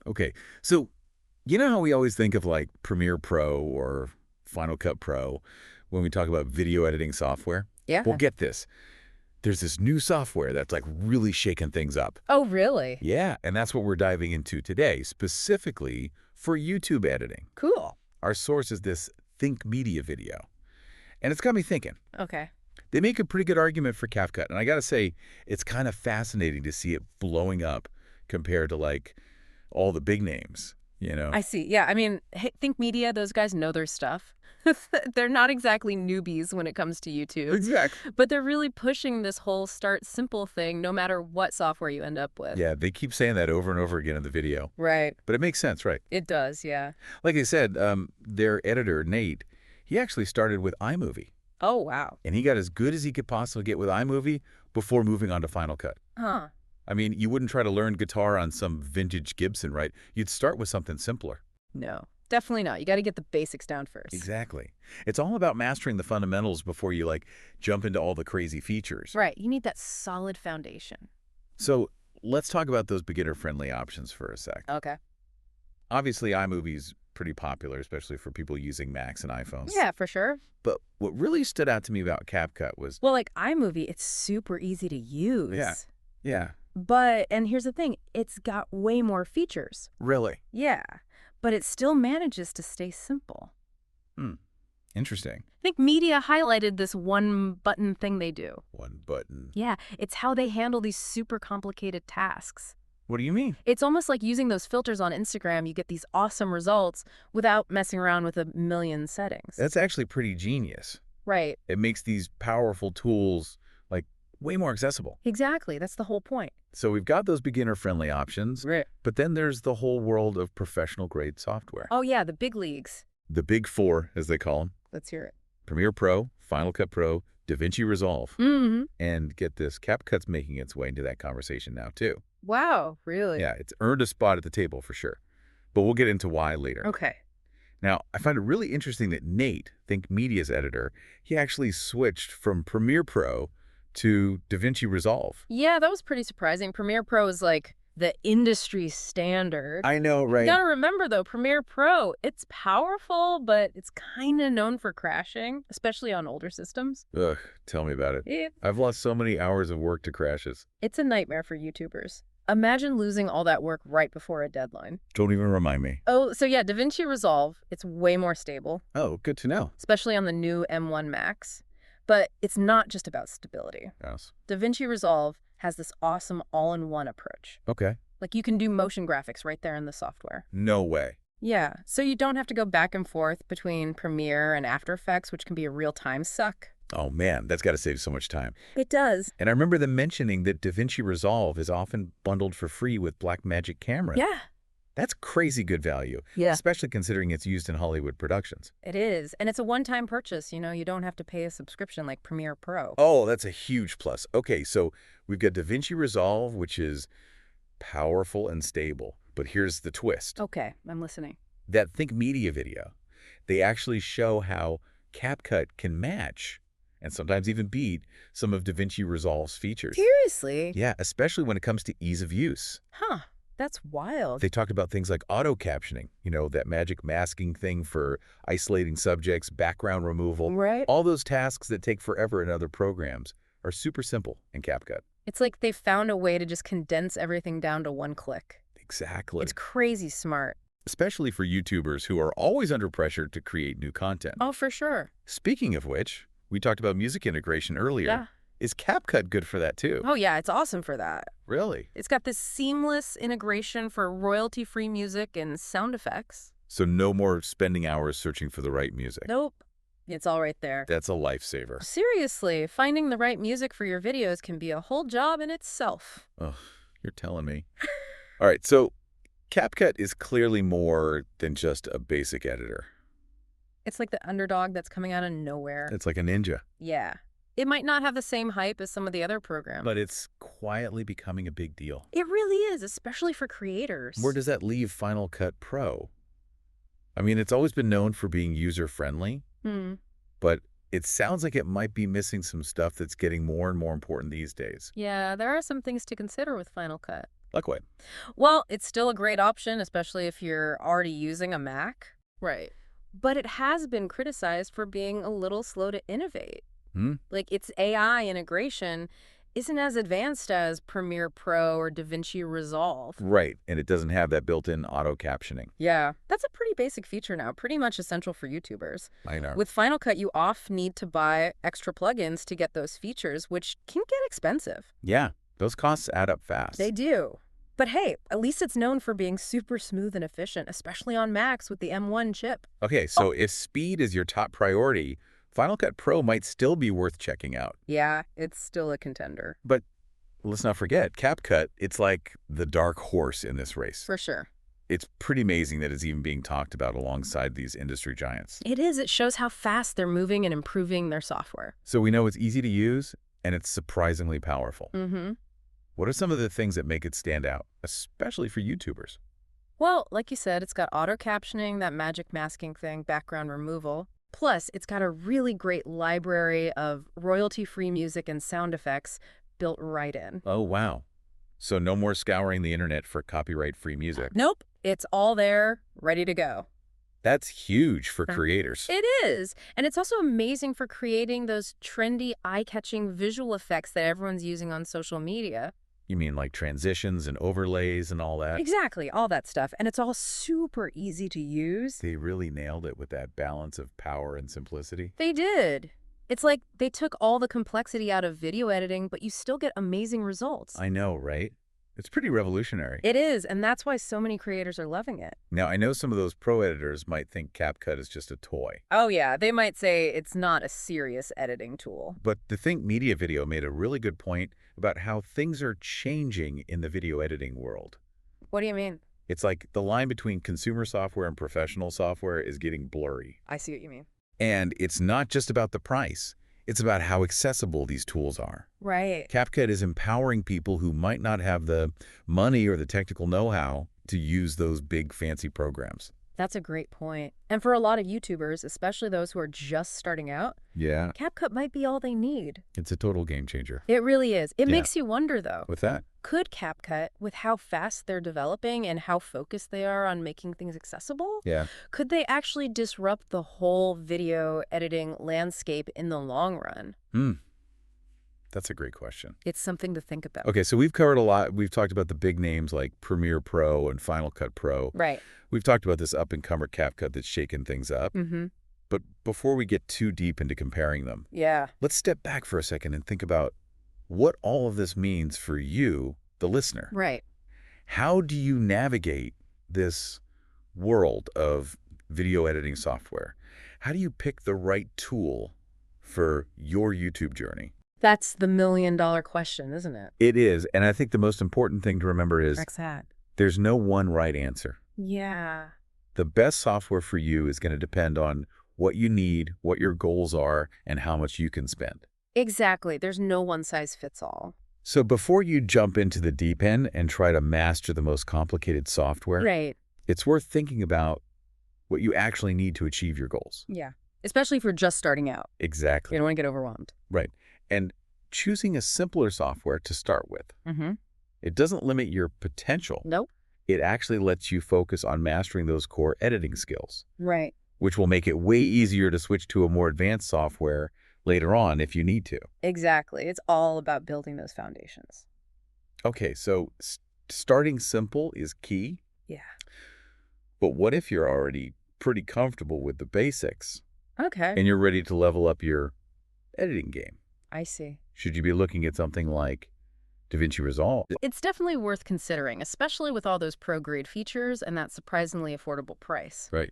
Okay, so you know how we always think of like Premiere Pro or Final Cut Pro when we talk about video editing software? Well, Yeah. get this. There's this new software that's like really shaking things up. Oh, really? Yeah, and that's what we're diving into today, specifically for YouTube editing. Cool. Our source is this Think Media video. And it's got me thinking. Okay. They make a pretty good argument for CapCut, and I gotta say, it's kind of fascinating to see it blowing up compared to like all the big names, you know? I see. Yeah, I mean, Think Media, those guys know their stuff. They're not exactly newbies when it comes to YouTube, Exactly. but they're really pushing this whole start simple thing no matter what software you end up with. Yeah, they keep saying that over and over again in the video. Right. But it makes sense, right? It does, yeah. Like I said, their editor, Nate, he actually started with iMovie. Oh, wow. And he got as good as he could possibly get with iMovie before moving on to Final Cut. Huh. I mean, you wouldn't try to learn guitar on some vintage Gibson, right? You'd start with something simpler. No, definitely not. You got to get the basics down first. Exactly. It's all about mastering the fundamentals before you, like, jump into all the crazy features. Right. You need that solid foundation. So let's talk about those beginner-friendly options for a sec. Okay. Obviously, iMovie's pretty popular, especially for people using Macs and iPhones. Yeah, for sure. But what really stood out to me about CapCut was... Well, like iMovie, it's super easy to use. Yeah. But, and here's the thing, it's got way more features. Really? Yeah, but it still manages to stay simple. Interesting. I think media highlighted this one button thing they do. One button. Yeah, it's how they handle these super complicated tasks. What do you mean? It's almost like using those filters on Instagram. You get these awesome results without messing around with a million settings. That's actually pretty genius. Right. It makes these powerful tools, like, way more accessible. Exactly. That's the whole point. So we've got those beginner-friendly options, Right. but then there's the whole world of professional-grade software. Oh, yeah, the big leagues. The big four, as they call them. Let's hear it. Premiere Pro, Final Cut Pro, DaVinci Resolve. Mm-hmm. And get this, CapCut's making its way into that conversation now, too. Wow, really? Yeah, it's earned a spot at the table for sure. But we'll get into why later. Okay. Now, I find it really interesting that Nate, Think Media's editor, he actually switched from Premiere Pro to DaVinci Resolve. Yeah, that was pretty surprising. Premiere Pro is like the industry standard. I know, right? You gotta remember, though, Premiere Pro, it's powerful, but it's kind of known for crashing, especially on older systems. Ugh, tell me about it. Yeah. I've lost so many hours of work to crashes. It's a nightmare for YouTubers. Imagine losing all that work right before a deadline. Don't even remind me. Oh, so yeah, DaVinci Resolve, it's way more stable, Oh, good to know. especially on the new M1 Max. But it's not just about stability. Yes. DaVinci Resolve has this awesome all-in-one approach. Okay. Like you can do motion graphics right there in the software. No way. Yeah, so you don't have to go back and forth between Premiere and After Effects, which can be a real-time suck. Oh, man, that's got to save so much time. It does. And I remember them mentioning that DaVinci Resolve is often bundled for free with Blackmagic Camera. Yeah. That's crazy good value. Yeah. Especially considering it's used in Hollywood productions. It is. And it's a one-time purchase. You know, you don't have to pay a subscription like Premiere Pro. Oh, that's a huge plus. Okay, so we've got DaVinci Resolve, which is powerful and stable. But here's the twist. Okay, I'm listening. That Think Media video, they actually show how CapCut can match and sometimes even beat some of DaVinci Resolve's features. Seriously? Yeah, especially when it comes to ease of use. Huh. That's wild. They talked about things like auto-captioning, you know, that magic masking thing for isolating subjects, background removal. Right? All those tasks that take forever in other programs are super simple in CapCut. It's like they found a way to just condense everything down to one click. Exactly. It's crazy smart. Especially for YouTubers who are always under pressure to create new content. Oh, for sure. Speaking of which, we talked about music integration earlier. Yeah. Is CapCut good for that too? Oh, yeah, it's awesome for that. Really? It's got this seamless integration for royalty-free music and sound effects. So no more spending hours searching for the right music. Nope. It's all right there. That's a lifesaver. Seriously, finding the right music for your videos can be a whole job in itself. Oh, you're telling me. All right, so CapCut is clearly more than just a basic editor. It's like the underdog that's coming out of nowhere. It's like a ninja. Yeah. It might not have the same hype as some of the other programs. But it's quietly becoming a big deal. It really is, especially for creators. Where does that leave Final Cut Pro? I mean, it's always been known for being user-friendly, but it sounds like it might be missing some stuff that's getting more and more important these days. Yeah, there are some things to consider with Final Cut. Like what? Well, it's still a great option, especially if you're already using a Mac. Right. But it has been criticized for being a little slow to innovate. Hmm? Like, its AI integration isn't as advanced as Premiere Pro or DaVinci Resolve. Right, and it doesn't have that built-in auto-captioning. Yeah, that's a pretty basic feature now, pretty much essential for YouTubers. I know. With Final Cut, you often need to buy extra plugins to get those features, which can get expensive. Yeah, those costs add up fast. They do. But hey, at least it's known for being super smooth and efficient, especially on Macs with the M1 chip. Okay, so if speed is your top priority, Final Cut Pro might still be worth checking out. Yeah, it's still a contender. But let's not forget, CapCut, it's like the dark horse in this race. For sure. It's pretty amazing that it's even being talked about alongside these industry giants. It is. It shows how fast they're moving and improving their software. So we know it's easy to use, and it's surprisingly powerful. Mm-hmm. What are some of the things that make it stand out, especially for YouTubers? Well, like you said, it's got auto captioning, that magic masking thing, background removal. Plus, it's got a really great library of royalty-free music and sound effects built right in. Oh, wow. So no more scouring the internet for copyright-free music. Nope. It's all there, ready to go. That's huge for creators. It is. And it's also amazing for creating those trendy, eye-catching visual effects that everyone's using on social media. You mean like transitions and overlays and all that? Exactly, all that stuff. And it's all super easy to use. They really nailed it with that balance of power and simplicity. They did. It's like they took all the complexity out of video editing, but you still get amazing results. I know, right? It's pretty revolutionary. It is, and that's why so many creators are loving it. Now, I know some of those pro editors might think CapCut is just a toy. Oh yeah, they might say it's not a serious editing tool. But the Think Media video made a really good point about how things are changing in the video editing world. What do you mean? It's like the line between consumer software and professional software is getting blurry. I see what you mean. And it's not just about the price. It's about how accessible these tools are. Right. CapCut is empowering people who might not have the money or the technical know-how to use those big fancy programs. That's a great point. And for a lot of YouTubers, especially those who are just starting out, Yeah, CapCut might be all they need. it's a total game changer. It really is. It Yeah. makes you wonder, though. With that, Could CapCut, with how fast they're developing and how focused they are on making things accessible, yeah. could they actually disrupt the whole video editing landscape in the long run? That's a great question. It's something to think about. Okay, so we've covered a lot. We've talked about the big names like Premiere Pro and Final Cut Pro. Right. We've talked about this up-and-comer CapCut that's shaken things up. Mm-hmm. But before we get too deep into comparing them, Yeah. let's step back for a second and think about what all of this means for you, the listener. Right. How do you navigate this world of video editing software? How do you pick the right tool for your YouTube journey? That's the million-dollar question, isn't it? It is, and I think the most important thing to remember is that. there's no one right answer. Yeah. The best software for you is going to depend on what you need, what your goals are, and how much you can spend. Exactly. There's no one-size-fits-all. So before you jump into the deep end and try to master the most complicated software, Right. it's worth thinking about what you actually need to achieve your goals. Yeah. Especially if you're just starting out. Exactly. You don't want to get overwhelmed. Right. And choosing a simpler software to start with. Mm-hmm. It doesn't limit your potential. Nope. It actually lets you focus on mastering those core editing skills, Right. which will make it way easier to switch to a more advanced software later on if you need to. Exactly. It's all about building those foundations. Okay, so starting simple is key. Yeah. But what if you're already pretty comfortable with the basics Okay. and you're ready to level up your editing game? I see. Should you be looking at something like DaVinci Resolve? It's definitely worth considering, especially with all those pro-grade features and that surprisingly affordable price. Right.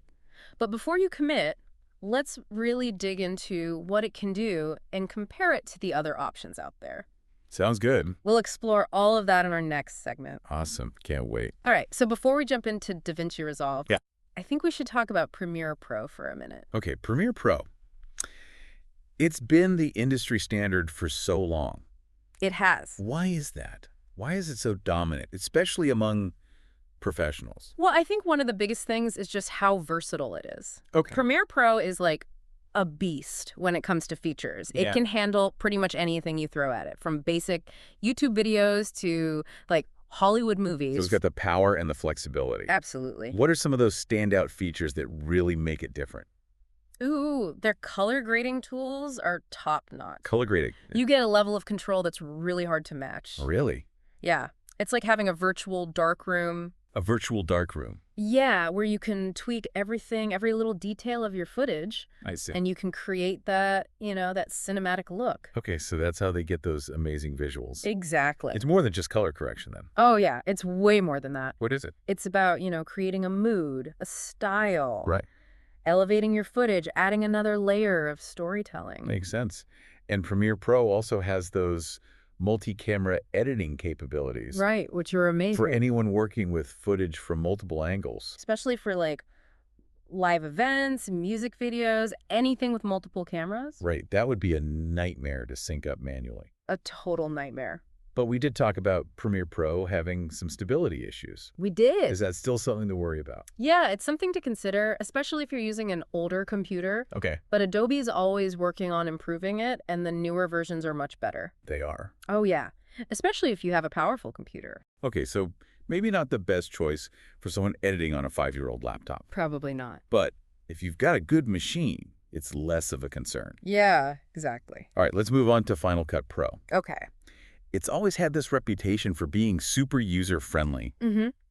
But before you commit, let's really dig into what it can do and compare it to the other options out there. Sounds good. We'll explore all of that in our next segment. Awesome. Can't wait. All right, so before we jump into DaVinci Resolve, Yeah. I think we should talk about Premiere Pro for a minute. Okay, Premiere Pro. It's been the industry standard for so long. It has. Why is that? Why is it so dominant, especially among professionals? Well, I think one of the biggest things is just how versatile it is. Okay. Premiere Pro is like a beast when it comes to features. It Yeah. can handle pretty much anything you throw at it, from basic YouTube videos to like Hollywood So it's movies. got the power and the flexibility. Absolutely. What are some of those standout features that really make it different? Ooh, their color grading tools are top-notch. Color grading. You get a level of control that's really hard to match. Really? Yeah. It's like having a virtual darkroom. A virtual darkroom. Yeah, where you can tweak everything, every little detail of your footage, I see. and you can create that, that cinematic look. Okay, so that's how they get those amazing visuals. Exactly. It's more than just color correction then. Oh, yeah. It's way more than that. What is it? It's about, creating a mood, a style. Right. Elevating your footage, adding another layer of storytelling. Makes sense. And Premiere Pro also has those multi-camera editing capabilities. Right, which are amazing. For anyone working with footage from multiple angles. Especially for like live events, music videos, anything with multiple cameras. Right, that would be a nightmare to sync up manually. A total nightmare. But we did talk about Premiere Pro having some stability issues. We did. Is that still something to worry about? Yeah, it's something to consider, especially if you're using an older computer. Okay. But Adobe is always working on improving it, and the newer versions are much better. They are. Oh, yeah. Especially if you have a powerful computer. Okay, so maybe not the best choice for someone editing on a 5-year-old laptop. Probably not. But if you've got a good machine, it's less of a concern. Yeah, exactly. All right, let's move on to Final Cut Pro. Okay. It's always had this reputation for being super user-friendly.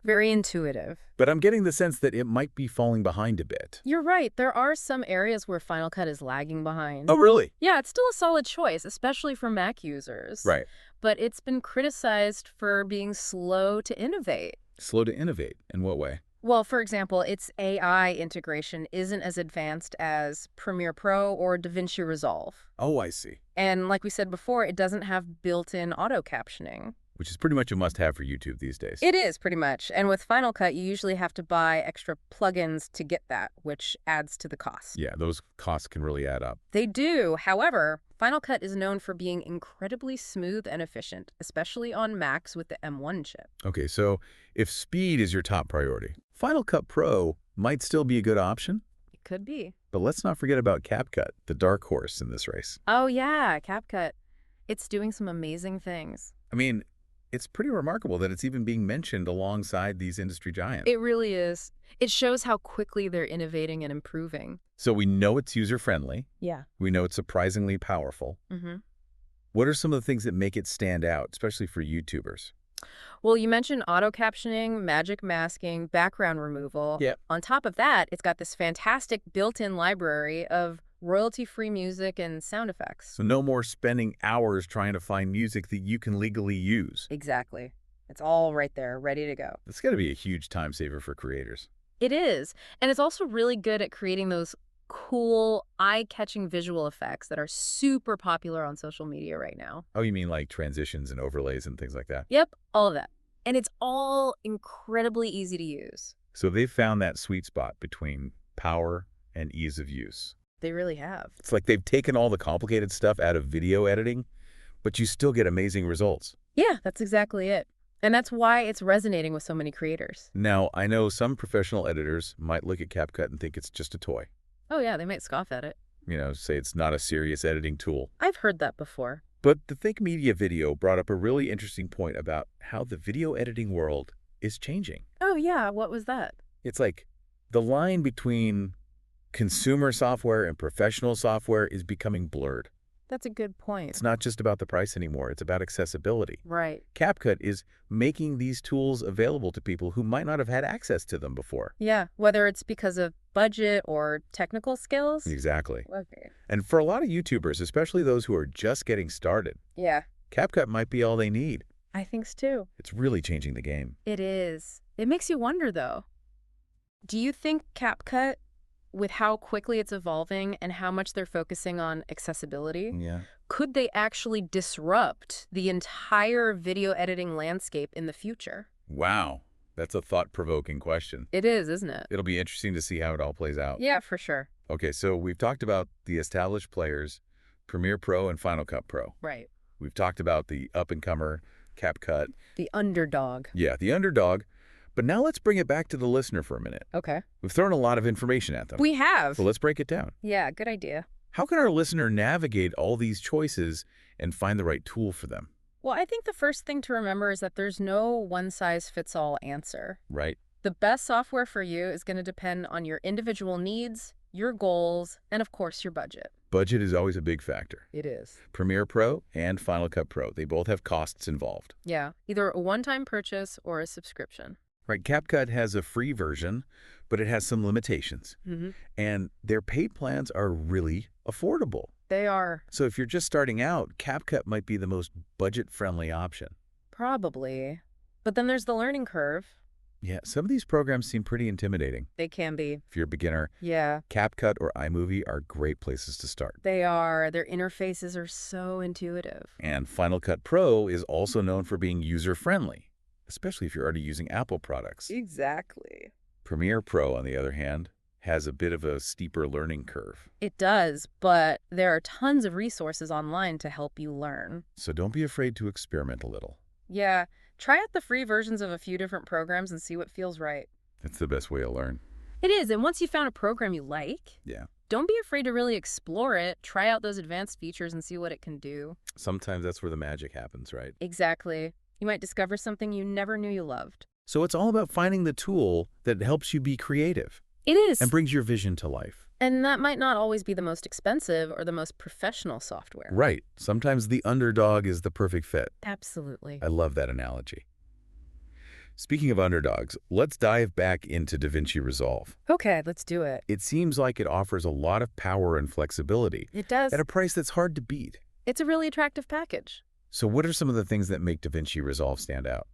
Very intuitive. But I'm getting the sense that it might be falling behind a bit. You're right. There are some areas where Final Cut is lagging behind. Oh, really? Yeah, it's still a solid choice, especially for Mac users. Right. But it's been criticized for being slow to innovate. Slow to innovate. In what way? Well, for example, its AI integration isn't as advanced as Premiere Pro or DaVinci Resolve. Oh, I see. And like we said before, it doesn't have built-in auto-captioning. Which is pretty much a must-have for YouTube these days. It is, pretty much. And with Final Cut, you usually have to buy extra plugins to get that, which adds to the cost. Yeah, those costs can really add up. They do. However, Final Cut is known for being incredibly smooth and efficient, especially on Macs with the M1 chip. Okay, so if speed is your top priority, Final Cut Pro might still be a good option. It could be. But let's not forget about CapCut, the dark horse in this race. Oh, yeah, CapCut. It's doing some amazing things. I mean, it's pretty remarkable that it's even being mentioned alongside these industry giants. It really is. It shows how quickly they're innovating and improving. So we know it's user-friendly. Yeah. We know it's surprisingly powerful. What are some of the things that make it stand out, especially for YouTubers? Well, you mentioned auto-captioning, magic masking, background removal. Yep. On top of that, it's got this fantastic built-in library of royalty-free music and sound effects. So no more spending hours trying to find music that you can legally use. Exactly. It's all right there, ready to go. That's got to be a huge time saver for creators. It is. And it's also really good at creating those cool, eye-catching visual effects that are super popular on social media right now. Oh, you mean like transitions and overlays and things like that? Yep, all of that. And it's all incredibly easy to use. So they've found that sweet spot between power and ease of use. They really have. It's like they've taken all the complicated stuff out of video editing, but you still get amazing results. Yeah, that's exactly it. And that's why it's resonating with so many creators. Now, I know some professional editors might look at CapCut and think it's just a toy. Oh yeah, they might scoff at it. You know, say it's not a serious editing tool. I've heard that before. But the Think Media video brought up a really interesting point about how the video editing world is changing. Oh yeah, what was that? It's like the line between consumer software and professional software is becoming blurred. That's a good point. It's not just about the price anymore. It's about accessibility. Right. CapCut is making these tools available to people who might not have had access to them before. Yeah, whether it's because of budget or technical skills. Exactly. Okay. And for a lot of YouTubers, especially those who are just getting started, Yeah, CapCut might be all they need. I think so too. It's really changing the game. It is. It makes you wonder though. Do you think CapCut, with how quickly it's evolving and how much they're focusing on accessibility, Yeah. could they actually disrupt the entire video editing landscape in the future? Wow. That's a thought-provoking question. It is, isn't it? It'll be interesting to see how it all plays out. Yeah, for sure. Okay, so we've talked about the established players, Premiere Pro and Final Cut Pro. Right. We've talked about the up-and-comer, CapCut. The underdog. Yeah, the underdog. But now let's bring it back to the listener for a minute. Okay. We've thrown a lot of information at them. We have. So let's break it down. Yeah, good idea. How can our listener navigate all these choices and find the right tool for them? Well, I think the first thing to remember is that there's no one-size-fits-all answer. Right. The best software for you is going to depend on your individual needs, your goals, and of course, your budget. Budget is always a big factor. It is. Premiere Pro and Final Cut Pro, they both have costs involved. Yeah, either a one-time purchase or a subscription. Right, CapCut has a free version, but it has some limitations. And their paid plans are really affordable. They are. So if you're just starting out, CapCut might be the most budget-friendly option. Probably. But then there's the learning curve. Yeah, some of these programs seem pretty intimidating. They can be. If you're a beginner, Yeah, CapCut or iMovie are great places to start. they are. Their interfaces are so intuitive. And Final Cut Pro is also known for being user-friendly, especially if you're already using Apple products. Exactly. Premiere Pro, on the other hand, has a bit of a steeper learning curve. It does, but there are tons of resources online to help you learn. So don't be afraid to experiment a little. Yeah, try out the free versions of a few different programs and see what feels right. That's the best way to learn. It is, and once you found a program you like, Yeah. don't be afraid to really explore it, try out those advanced features and see what it can do. Sometimes that's where the magic happens, right? Exactly. You might discover something you never knew you loved. So it's all about finding the tool that helps you be creative It is. and brings your vision to life. And that might not always be the most expensive or the most professional software. Right. Sometimes the underdog is the perfect fit. Absolutely. I love that analogy. Speaking of underdogs, let's dive back into DaVinci Resolve. Okay, let's do it. It seems like it offers a lot of power and flexibility It does. at a price that's hard to beat. It's a really attractive package. So what are some of the things that make DaVinci Resolve stand out?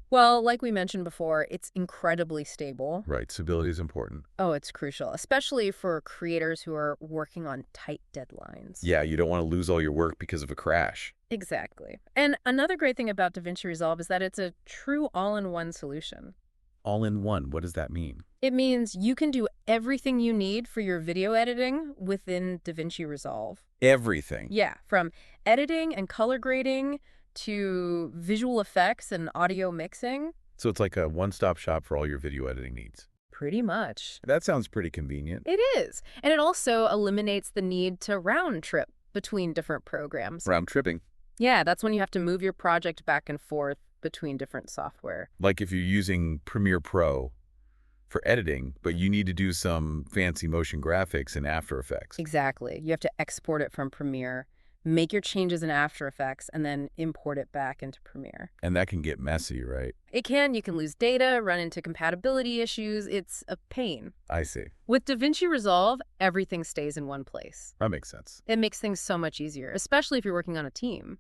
Well, like we mentioned before, it's incredibly stable. Right, stability is important. Oh, it's crucial, especially for creators who are working on tight deadlines. Yeah, you don't want to lose all your work because of a crash. Exactly. And another great thing about DaVinci Resolve is that it's a true all-in-one solution. All in one, what does that mean? It means you can do everything you need for your video editing within DaVinci Resolve. Everything. Yeah, from editing and color grading to visual effects and audio mixing. So it's like a one-stop shop for all your video editing needs. Pretty much. That sounds pretty convenient. It is. And it also eliminates the need to round trip between different programs. Round tripping. Yeah, that's when you have to move your project back and forth between different software. Like if you're using Premiere Pro for editing, but you need to do some fancy motion graphics in After Effects. Exactly. You have to export it from Premiere, make your changes in After Effects, and then import it back into Premiere. And that can get messy, right? It can. You can lose data, run into compatibility issues. It's a pain. I see. With DaVinci Resolve, everything stays in one place. That makes sense. It makes things so much easier, especially if you're working on a team.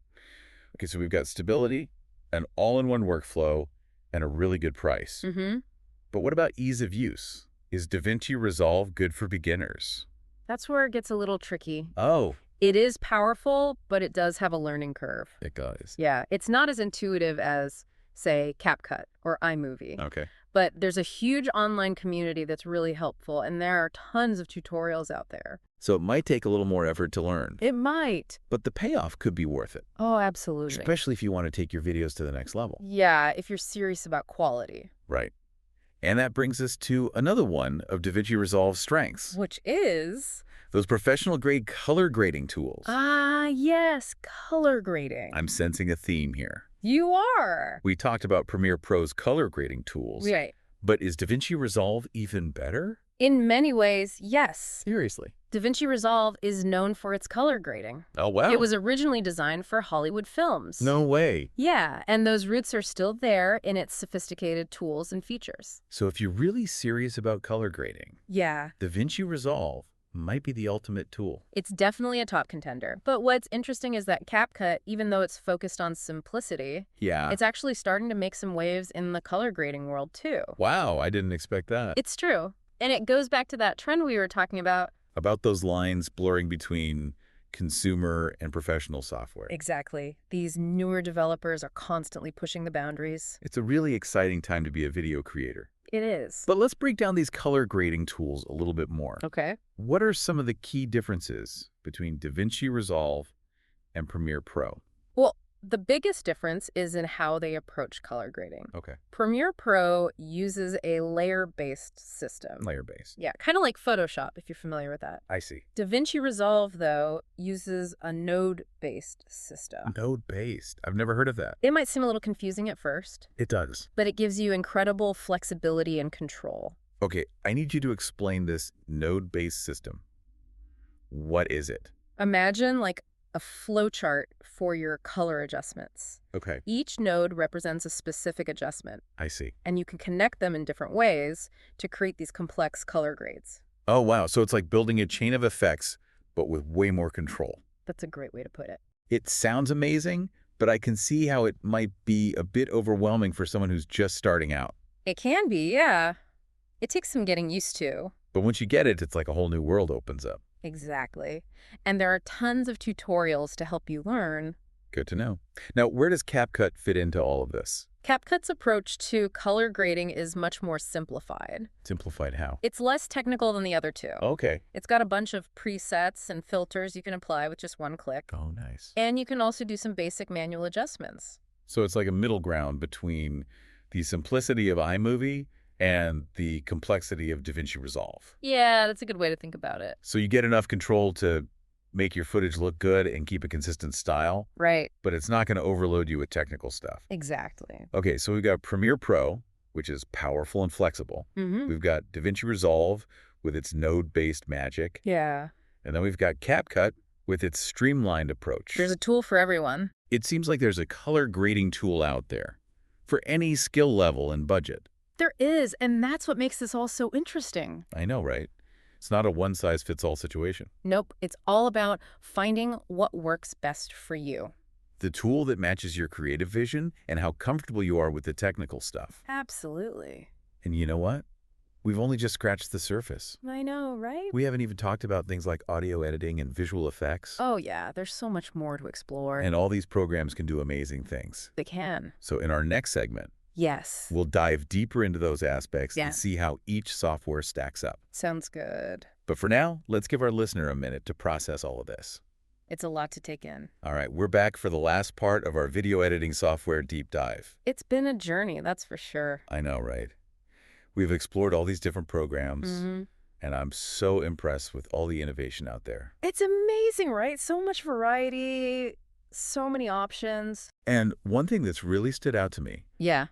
Okay, so we've got stability, an all-in-one workflow, and a really good price. But what about ease of use? Is DaVinci Resolve good for beginners? That's where it gets a little tricky. Oh, It is powerful, but it does have a learning curve. it does. Yeah, it's not as intuitive as, say, CapCut or iMovie. Okay. But there's a huge online community that's really helpful, and there are tons of tutorials out there. So it might take a little more effort to learn, It might. but the payoff could be worth it, Oh, absolutely. especially if you want to take your videos to the next level. Yeah, if you're serious about quality. Right. And that brings us to another one of DaVinci Resolve's strengths, Which is... those professional-grade color grading tools. Ah, yes, color grading. I'm sensing a theme here. You are. We talked about Premiere Pro's color grading tools, Right. but is DaVinci Resolve even better? In many ways, yes. Seriously. DaVinci Resolve is known for its color grading. Oh, wow. It was originally designed for Hollywood films. No way. Yeah, and those roots are still there in its sophisticated tools and features. So if you're really serious about color grading, Yeah. DaVinci Resolve might be the ultimate tool. It's definitely a top contender. But what's interesting is that CapCut, even though it's focused on simplicity, Yeah. it's actually starting to make some waves in the color grading world too. Wow, I didn't expect that. It's true. And it goes back to that trend we were talking about. About those lines blurring between consumer and professional software. Exactly. These newer developers are constantly pushing the boundaries. It's a really exciting time to be a video creator. It is. But let's break down these color grading tools a little bit more. Okay. What are some of the key differences between DaVinci Resolve and Premiere Pro? Well, The biggest difference is in how they approach color grading. Okay. Premiere Pro uses a layer-based system. Layer-based. Yeah, kind of like Photoshop, if you're familiar with that. I see. DaVinci Resolve, though, uses a node-based system. Node-based. I've never heard of that. It might seem a little confusing at first, It does. but it gives you incredible flexibility and control. Okay, I need you to explain this node-based system. What is it? Imagine like a flowchart for your color adjustments. Okay, Each node represents a specific adjustment, I see. and you can connect them in different ways to create these complex color grades. Oh, wow. So it's like building a chain of effects, but with way more control. That's a great way to put it. It sounds amazing, but I can see how it might be a bit overwhelming for someone who's just starting out. It can be, yeah. It takes some getting used to. But once you get it, it's like a whole new world opens up. Exactly. And there are tons of tutorials to help you learn. Good to know. Now, where does CapCut fit into all of this? CapCut's approach to color grading is much more simplified. Simplified how? It's less technical than the other two. Okay. It's got a bunch of presets and filters you can apply with just one click. Oh, nice. And you can also do some basic manual adjustments. So it's like a middle ground between the simplicity of iMovie and the complexity of DaVinci Resolve. Yeah, that's a good way to think about it. So you get enough control to make your footage look good and keep a consistent style, Right. but it's not going to overload you with technical stuff. Exactly. Okay, so we've got Premiere Pro, which is powerful and flexible. Mm-hmm. We've got DaVinci Resolve with its node-based magic. Yeah. And then we've got CapCut with its streamlined approach. There's a tool for everyone. It seems like there's a color grading tool out there for any skill level and budget. There is, and that's what makes this all so interesting. I know, right? It's not a one-size-fits-all situation. Nope, it's all about finding what works best for you. The tool that matches your creative vision and how comfortable you are with the technical stuff. Absolutely. And you know what? We've only just scratched the surface. I know, right? We haven't even talked about things like audio editing and visual effects. Oh, yeah, there's so much more to explore. And all these programs can do amazing things. They can. So in our next segment, Yes. we'll dive deeper into those aspects Yeah. and see how each software stacks up. Sounds good. But for now, let's give our listener a minute to process all of this. It's a lot to take in. All right, we're back for the last part of our video editing software deep dive. It's been a journey, that's for sure. I know, right? We've explored all these different programs, and I'm so impressed with all the innovation out there. It's amazing, right? So much variety, so many options. And one thing that's really stood out to me, Yeah.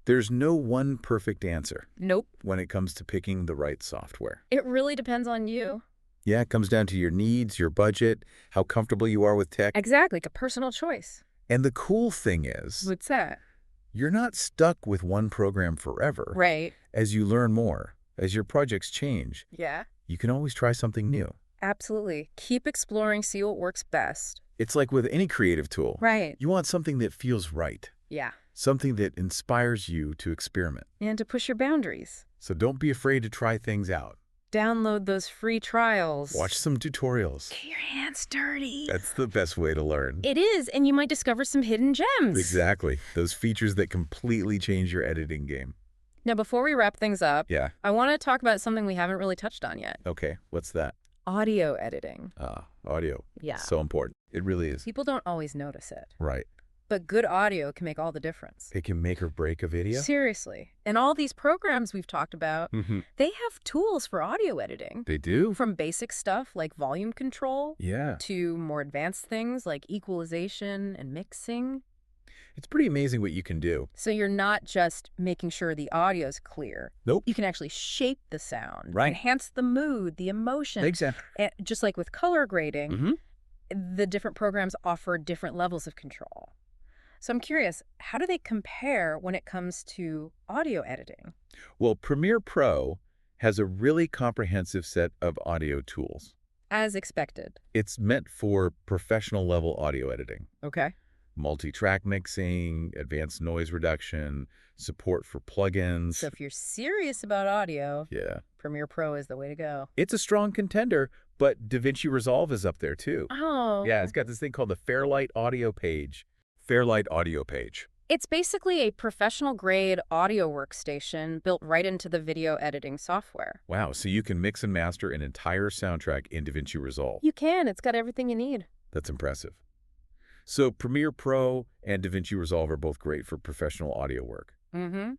there's no one perfect answer Nope. when it comes to picking the right software. It really depends on you. Yeah, it comes down to your needs, your budget, how comfortable you are with tech. Exactly, like a personal choice. And the cool thing is, What's that? you're not stuck with one program forever. Right. As you learn more, as your projects change, Yeah. you can always try something new. Absolutely. Keep exploring, see what works best. It's like with any creative tool. Right. You want something that feels right, Yeah. something that inspires you to experiment. And to push your boundaries. So don't be afraid to try things out. Download those free trials. Watch some tutorials. Get your hands dirty. That's the best way to learn. It is, and you might discover some hidden gems. Exactly. Those features that completely change your editing game. Now, before we wrap things up, Yeah. I want to talk about something we haven't really touched on yet. Okay. What's that? Audio editing. Audio. Yeah. So important. It really is. People don't always notice it, Right. but good audio can make all the difference. It can make or break a video. Seriously. And all these programs we've talked about, they have tools for audio editing. They do? From basic stuff like volume control Yeah. to more advanced things like equalization and mixing. It's pretty amazing what you can do. So you're not just making sure the audio's clear. Nope. You can actually shape the sound, Right. enhance the mood, the emotion. Exactly. And just like with color grading, the different programs offer different levels of control. So I'm curious, how do they compare when it comes to audio editing? Well, Premiere Pro has a really comprehensive set of audio tools. As expected. It's meant for professional level audio editing. Okay. Multi-track mixing, advanced noise reduction, support for plugins. So if you're serious about audio, Yeah. Premiere Pro is the way to go. It's a strong contender, but DaVinci Resolve is up there too. Oh. Yeah, it's got this thing called the Fairlight Audio Page. Fairlight Audio Page. It's basically a professional-grade audio workstation built right into the video editing software. Wow, so you can mix and master an entire soundtrack in DaVinci Resolve. You can. It's got everything you need. That's impressive. So Premiere Pro and DaVinci Resolve are both great for professional audio work. Mm-hmm.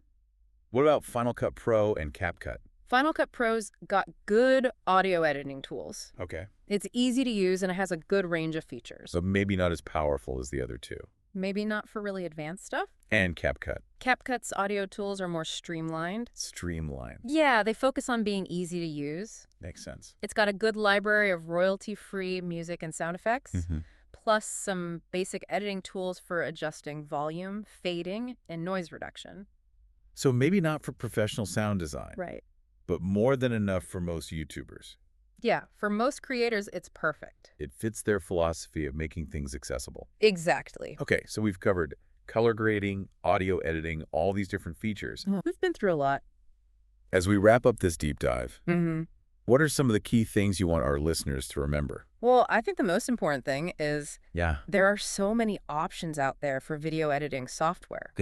What about Final Cut Pro and CapCut? Final Cut Pro's got good audio editing tools. Okay. It's easy to use and it has a good range of features. But maybe not as powerful as the other two. Maybe not for really advanced stuff. And CapCut. CapCut's audio tools are more streamlined. Streamlined. Yeah, they focus on being easy to use. Makes sense. It's got a good library of royalty-free music and sound effects, plus some basic editing tools for adjusting volume, fading, and noise reduction. So maybe not for professional sound design, Right. but more than enough for most YouTubers. Yeah, for most creators, it's perfect. It fits their philosophy of making things accessible. Exactly. Okay, so we've covered color grading, audio editing, all these different features. We've been through a lot. As we wrap up this deep dive, Mm-hmm. what are some of the key things you want our listeners to remember? Well, I think the most important thing is Yeah. there are so many options out there for video editing software.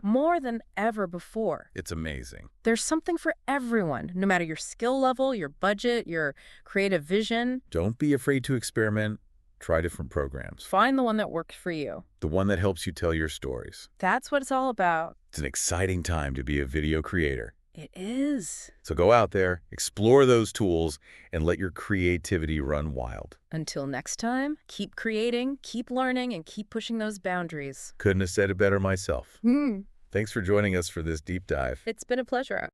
More than ever before. It's amazing. There's something for everyone, no matter your skill level, your budget, your creative vision. Don't be afraid to experiment. Try different programs. Find the one that works for you. The one that helps you tell your stories. That's what it's all about. It's an exciting time to be a video creator. It is. So go out there, explore those tools, and let your creativity run wild. Until next time, keep creating, keep learning, and keep pushing those boundaries. Couldn't have said it better myself. Hmm. Thanks for joining us for this deep dive. It's been a pleasure.